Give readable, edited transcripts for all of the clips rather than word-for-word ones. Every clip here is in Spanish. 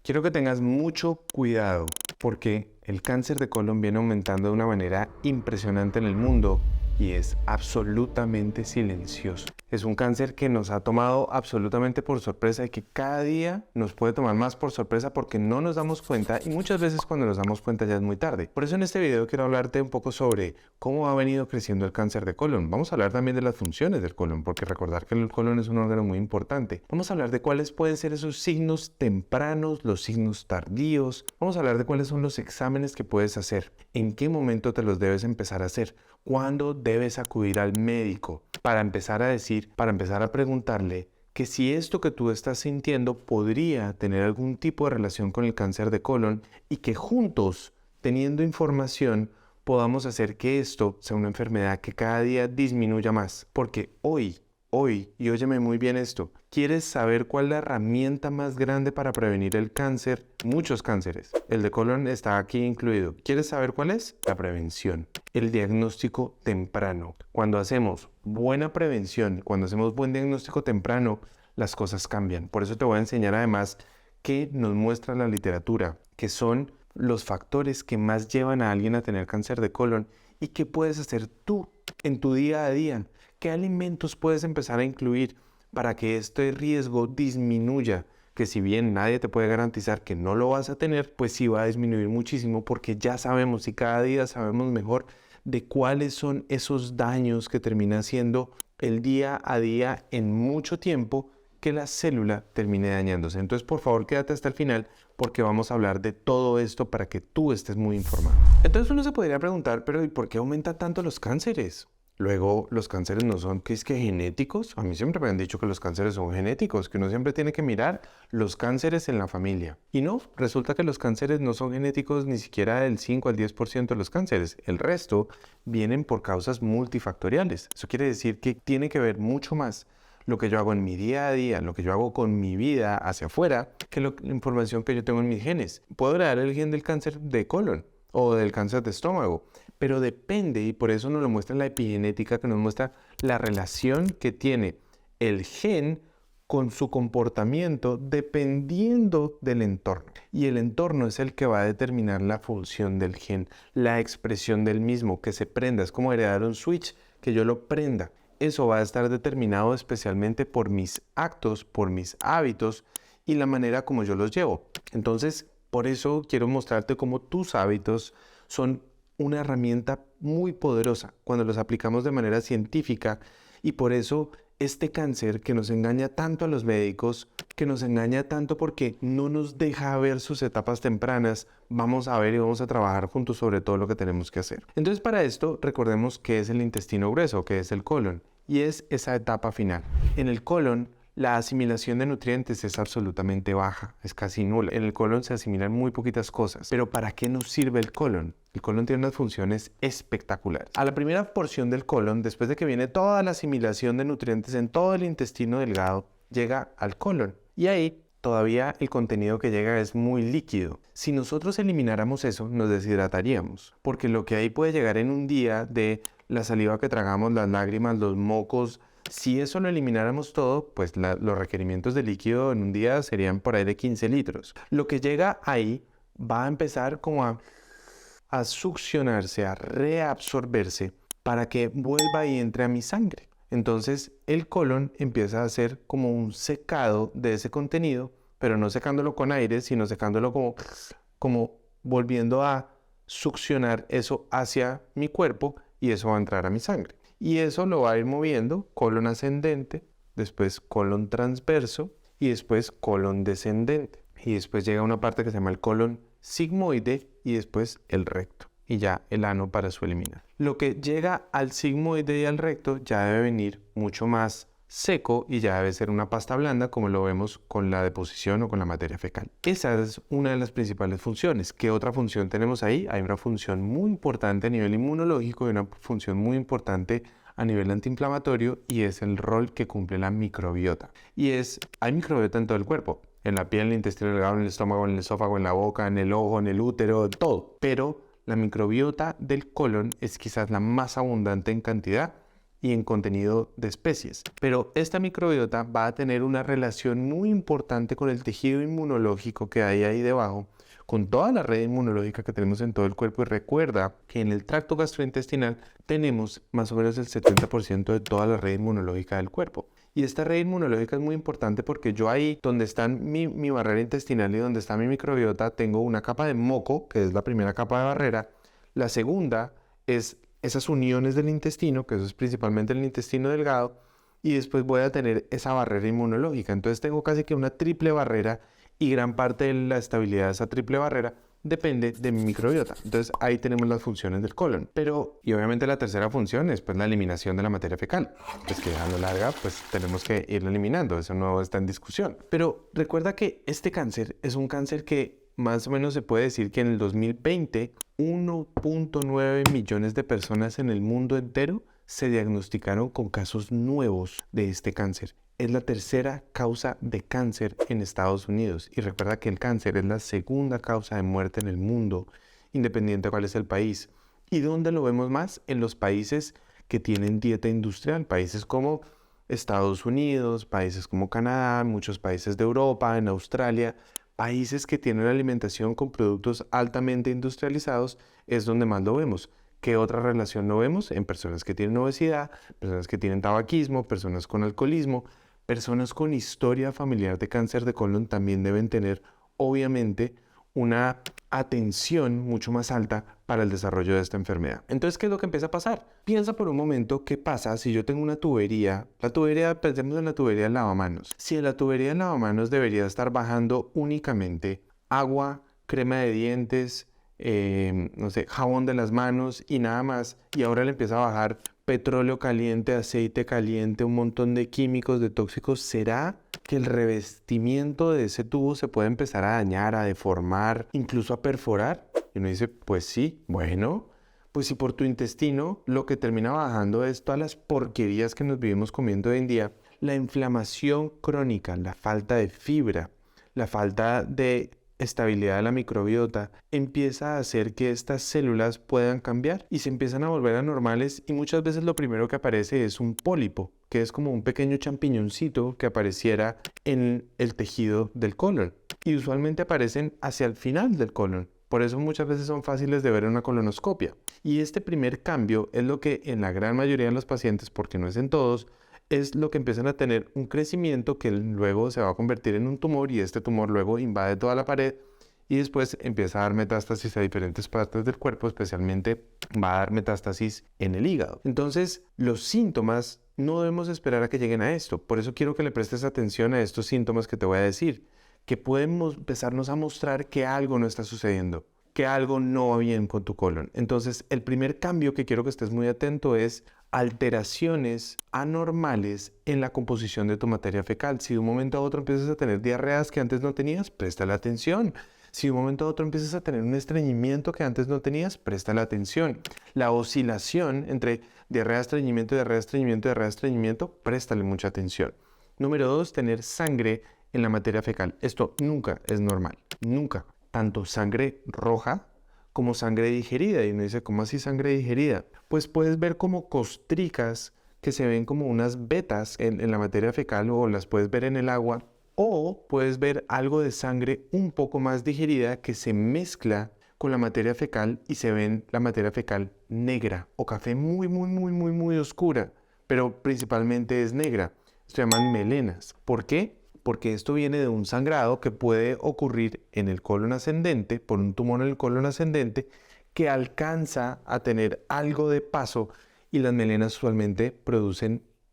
Quiero que tengas mucho cuidado porque el cáncer de colon viene aumentando de una manera impresionante en el mundo y es absolutamente silencioso. Es un cáncer que nos ha tomado absolutamente por sorpresa y que cada día nos puede tomar más por sorpresa porque no nos damos cuenta y muchas veces cuando nos damos cuenta ya es muy tarde. Por eso en este video quiero hablarte un poco sobre cómo ha venido creciendo el cáncer de colon. Vamos a hablar también de las funciones del colon porque recordar que el colon es un órgano muy importante. Vamos a hablar de cuáles pueden ser esos signos tempranos, los signos tardíos. Vamos a hablar de cuáles son los exámenes que puedes hacer, en qué momento te los debes empezar a hacer, cuándo debes acudir al médico para empezar a preguntarle que si esto que tú estás sintiendo podría tener algún tipo de relación con el cáncer de colon y que juntos, teniendo información, podamos hacer que esto sea una enfermedad que cada día disminuya más. Porque hoy, y óyeme muy bien esto, ¿quieres saber cuál es la herramienta más grande para prevenir el cáncer? Muchos cánceres. El de colon está aquí incluido. ¿Quieres saber cuál es? La prevención. El diagnóstico temprano. Cuando hacemos buena prevención, cuando hacemos buen diagnóstico temprano, las cosas cambian. Por eso te voy a enseñar además qué nos muestra la literatura, que son los factores que más llevan a alguien a tener cáncer de colon y qué puedes hacer tú en tu día a día. ¿Qué alimentos puedes empezar a incluir para que este riesgo disminuya? Que si bien nadie te puede garantizar que no lo vas a tener, pues sí va a disminuir muchísimo porque ya sabemos y cada día sabemos mejor de cuáles son esos daños que termina haciendo el día a día en mucho tiempo que la célula termine dañándose. Entonces, por favor, quédate hasta el final porque vamos a hablar de todo esto para que tú estés muy informado. Entonces uno se podría preguntar, pero ¿y por qué aumentan tanto los cánceres? Luego, los cánceres no son, ¿qué es que genéticos? A mí siempre me han dicho que los cánceres son genéticos, que uno siempre tiene que mirar los cánceres en la familia. Y no, resulta que los cánceres no son genéticos ni siquiera del 5 al 10% de los cánceres. El resto vienen por causas multifactoriales. Eso quiere decir que tiene que ver mucho más lo que yo hago en mi día a día, lo que yo hago con mi vida hacia afuera, que la información que yo tengo en mis genes. Puedo heredar el gen del cáncer de colon o del cáncer de estómago, pero depende, y por eso nos lo muestra la epigenética, que nos muestra la relación que tiene el gen con su comportamiento dependiendo del entorno. Y el entorno es el que va a determinar la función del gen, la expresión del mismo, que se prenda. Es como heredar un switch, que yo lo prenda. Eso va a estar determinado especialmente por mis actos, por mis hábitos y la manera como yo los llevo. Entonces, por eso quiero mostrarte cómo tus hábitos son una herramienta muy poderosa cuando los aplicamos de manera científica y por eso este cáncer que nos engaña tanto a los médicos, que nos engaña tanto porque no nos deja ver sus etapas tempranas, vamos a ver y vamos a trabajar juntos sobre todo lo que tenemos que hacer. Entonces para esto recordemos que es el intestino grueso, que es el colon y es esa etapa final. En el colon la asimilación de nutrientes es absolutamente baja, es casi nula. En el colon se asimilan muy poquitas cosas. Pero ¿para qué nos sirve el colon? El colon tiene unas funciones espectaculares. A la primera porción del colon, después de que viene toda la asimilación de nutrientes en todo el intestino delgado, llega al colon. Y ahí todavía el contenido que llega es muy líquido. Si nosotros elimináramos eso, nos deshidrataríamos. Porque lo que ahí puede llegar en un día de la saliva que tragamos, las lágrimas, los mocos, si eso lo elimináramos todo, pues los requerimientos de líquido en un día serían por ahí de 15 litros. Lo que llega ahí va a empezar como a succionarse, a reabsorberse para que vuelva y entre a mi sangre. Entonces el colon empieza a hacer como un secado de ese contenido, pero no secándolo con aire, sino secándolo como volviendo a succionar eso hacia mi cuerpo y eso va a entrar a mi sangre. Y eso lo va a ir moviendo, colon ascendente, después colon transverso y después colon descendente. Y después llega una parte que se llama el colon sigmoide y después el recto. Y ya el ano para su eliminación. Lo que llega al sigmoide y al recto ya debe venir mucho más seco y ya debe ser una pasta blanda como lo vemos con la deposición o con la materia fecal. Esa es una de las principales funciones. ¿Qué otra función tenemos ahí? Hay una función muy importante a nivel inmunológico y una función muy importante a nivel antiinflamatorio y es el rol que cumple la microbiota. Hay microbiota en todo el cuerpo, en la piel, en el intestino delgado, en el estómago, en el esófago, en la boca, en el ojo, en el útero, en todo. Pero la microbiota del colon es quizás la más abundante en cantidad y en contenido de especies. Pero esta microbiota va a tener una relación muy importante con el tejido inmunológico que hay ahí debajo, con toda la red inmunológica que tenemos en todo el cuerpo. Y recuerda que en el tracto gastrointestinal tenemos más o menos el 70% de toda la red inmunológica del cuerpo. Y esta red inmunológica es muy importante porque yo ahí, donde está mi barrera intestinal y donde está mi microbiota, tengo una capa de moco, que es la primera capa de barrera. La segunda es esas uniones del intestino, que eso es principalmente el intestino delgado, y después voy a tener esa barrera inmunológica. Entonces tengo casi que una triple barrera y gran parte de la estabilidad de esa triple barrera depende de mi microbiota. Entonces ahí tenemos las funciones del colon. Y obviamente la tercera función es pues la eliminación de la materia fecal. Pues que a lo larga pues tenemos que irla eliminando, eso no está en discusión. Pero recuerda que este cáncer es un cáncer que más o menos se puede decir que en el 2020 1.9 millones de personas en el mundo entero se diagnosticaron con casos nuevos de este cáncer. Es la tercera causa de cáncer en Estados Unidos. Y recuerda que el cáncer es la segunda causa de muerte en el mundo, independiente de cuál es el país. ¿Y dónde lo vemos más? En los países que tienen dieta industrial, países como Estados Unidos, países como Canadá, muchos países de Europa, en Australia. Países que tienen alimentación con productos altamente industrializados es donde más lo vemos. ¿Qué otra relación no vemos? En personas que tienen obesidad, personas que tienen tabaquismo, personas con alcoholismo, personas con historia familiar de cáncer de colon también deben tener, obviamente, una atención mucho más alta para el desarrollo de esta enfermedad. Entonces, ¿qué es lo que empieza a pasar? Piensa por un momento qué pasa si yo tengo una tubería. La tubería, pensemos en la tubería del lavamanos. Si en la tubería del lavamanos debería estar bajando únicamente agua, crema de dientes, no sé, jabón de las manos y nada más, y ahora le empieza a bajar petróleo caliente, aceite caliente, un montón de químicos, de tóxicos, ¿será que el revestimiento de ese tubo se puede empezar a dañar, a deformar, incluso a perforar? Y uno dice, pues sí, bueno, pues si por tu intestino lo que termina bajando es todas las porquerías que nos vivimos comiendo hoy en día, la inflamación crónica, la falta de fibra, la falta de estabilidad de la microbiota empieza a hacer que estas células puedan cambiar y se empiezan a volver anormales, y muchas veces lo primero que aparece es un pólipo, que es como un pequeño champiñoncito que apareciera en el tejido del colon, y usualmente aparecen hacia el final del colon. Por eso muchas veces son fáciles de ver en una colonoscopia. Y este primer cambio es lo que en la gran mayoría de los pacientes, porque no es en todos, es lo que empiezan a tener un crecimiento que luego se va a convertir en un tumor, y este tumor luego invade toda la pared y después empieza a dar metástasis a diferentes partes del cuerpo, especialmente va a dar metástasis en el hígado. Entonces, los síntomas no debemos esperar a que lleguen a esto. Por eso quiero que le prestes atención a estos síntomas que te voy a decir, que pueden empezarnos a mostrar que algo no está sucediendo, que algo no va bien con tu colon. Entonces, el primer cambio que quiero que estés muy atento es alteraciones anormales en la composición de tu materia fecal. Si de un momento a otro empiezas a tener diarreas que antes no tenías, préstale atención. Si de un momento a otro empiezas a tener un estreñimiento que antes no tenías, préstale atención. La oscilación entre diarrea, estreñimiento, diarrea, estreñimiento, diarrea, estreñimiento, préstale mucha atención. Número 2, tener sangre en la materia fecal. Esto nunca es normal, nunca. Tanto sangre roja como sangre digerida. Y uno dice, ¿cómo así sangre digerida? Pues puedes ver como costricas que se ven como unas vetas en la materia fecal, o las puedes ver en el agua, o puedes ver algo de sangre un poco más digerida que se mezcla con la materia fecal y se ven la materia fecal negra o café muy oscura, pero principalmente es negra. Se llaman melenas. ¿Por qué? Porque esto viene de un sangrado que puede ocurrir en el colon ascendente, por un tumor en el colon ascendente, que alcanza a tener algo de paso, y las melenas usualmente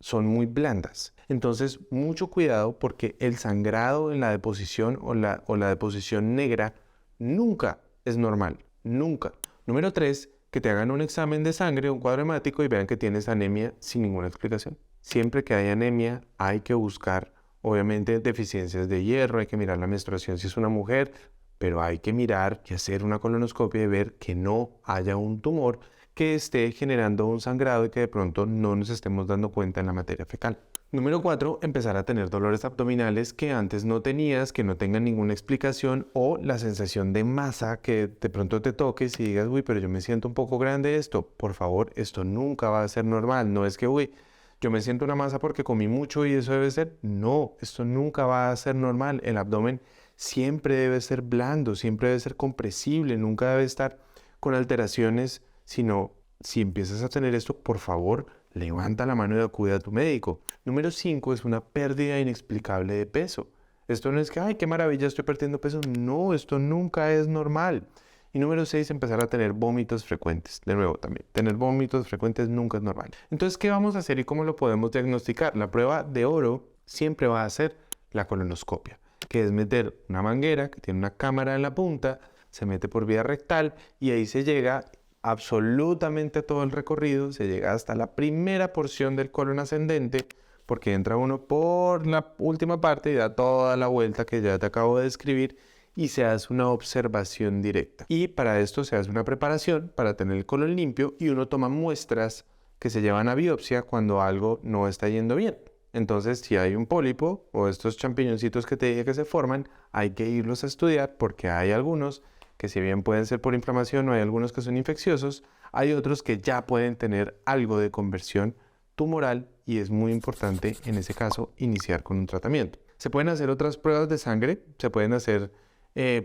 son muy blandas. Entonces, mucho cuidado, porque el sangrado en la deposición o la deposición negra nunca es normal, nunca. Número 3, que te hagan un examen de sangre, un cuadro hemático, y vean que tienes anemia sin ninguna explicación. Siempre que hay anemia hay que buscar, obviamente, deficiencias de hierro, hay que mirar la menstruación si es una mujer, pero hay que mirar y hacer una colonoscopia y ver que no haya un tumor que esté generando un sangrado y que de pronto no nos estemos dando cuenta en la materia fecal. Número 4, empezar a tener dolores abdominales que antes no tenías, que no tengan ninguna explicación, o la sensación de masa que de pronto te toques y digas, uy, pero yo me siento un poco grande esto. Por favor, esto nunca va a ser normal. No es que, uy, yo me siento una masa porque comí mucho y eso debe ser. No, esto nunca va a ser normal. El abdomen siempre debe ser blando, siempre debe ser compresible, nunca debe estar con alteraciones, sino si empiezas a tener esto, por favor, levanta la mano y acude a tu médico. Número 5 es una pérdida inexplicable de peso. Esto no es que, ay, qué maravilla, estoy perdiendo peso. No, esto nunca es normal. Y número 6, empezar a tener vómitos frecuentes. De nuevo, también, tener vómitos frecuentes nunca es normal. Entonces, ¿qué vamos a hacer y cómo lo podemos diagnosticar? La prueba de oro siempre va a ser la colonoscopia, que es meter una manguera que tiene una cámara en la punta, se mete por vía rectal y ahí se llega absolutamente todo el recorrido, se llega hasta la primera porción del colon ascendente, porque entra uno por la última parte y da toda la vuelta que ya te acabo de describir y se hace una observación directa. Y para esto se hace una preparación para tener el colon limpio y uno toma muestras que se llevan a biopsia cuando algo no está yendo bien. Entonces, si hay un pólipo o estos champiñoncitos que te dije que se forman, hay que irlos a estudiar porque hay algunos que si bien pueden ser por inflamación o hay algunos que son infecciosos, hay otros que ya pueden tener algo de conversión tumoral y es muy importante en ese caso iniciar con un tratamiento. Se pueden hacer otras pruebas de sangre, se pueden hacer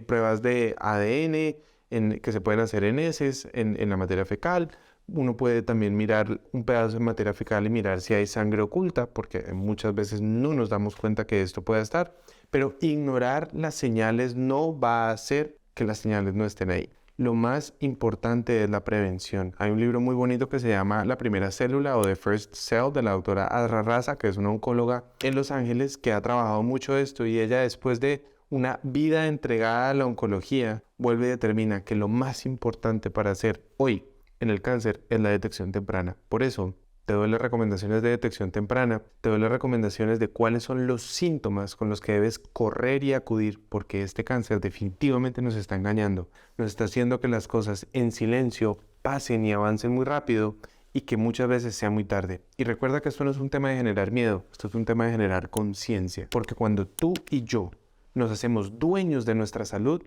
pruebas de ADN que se pueden hacer en heces, en la materia fecal. Uno puede también mirar un pedazo de materia fecal y mirar si hay sangre oculta, porque muchas veces no nos damos cuenta que esto pueda estar, pero ignorar las señales no va a hacer que las señales no estén ahí. Lo más importante es la prevención. Hay un libro muy bonito que se llama La primera célula o The First Cell de la doctora Adra Raza, que es una oncóloga en Los Ángeles que ha trabajado mucho esto y ella después de una vida entregada a la oncología vuelve y determina que lo más importante para hacer hoy en el cáncer es la detección temprana. Por eso te doy las recomendaciones de detección temprana, te doy las recomendaciones de cuáles son los síntomas con los que debes correr y acudir, porque este cáncer definitivamente nos está engañando, nos está haciendo que las cosas en silencio pasen y avancen muy rápido y que muchas veces sea muy tarde. Y recuerda que esto no es un tema de generar miedo, esto es un tema de generar conciencia, porque cuando tú y yo nos hacemos dueños de nuestra salud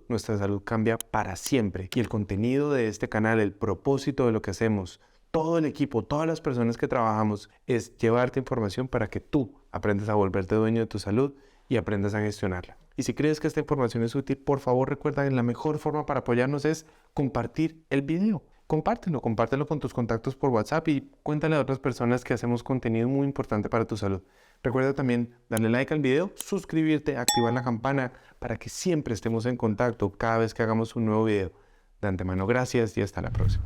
cambia para siempre. Y el contenido de este canal, el propósito de lo que hacemos, todo el equipo, todas las personas que trabajamos, es llevarte información para que tú aprendas a volverte dueño de tu salud y aprendas a gestionarla. Y si crees que esta información es útil, por favor recuerda que la mejor forma para apoyarnos es compartir el video. Compártelo con tus contactos por WhatsApp y cuéntale a otras personas que hacemos contenido muy importante para tu salud. Recuerda también darle like al video, suscribirte, activar la campana para que siempre estemos en contacto cada vez que hagamos un nuevo video. De antemano, gracias y hasta la próxima.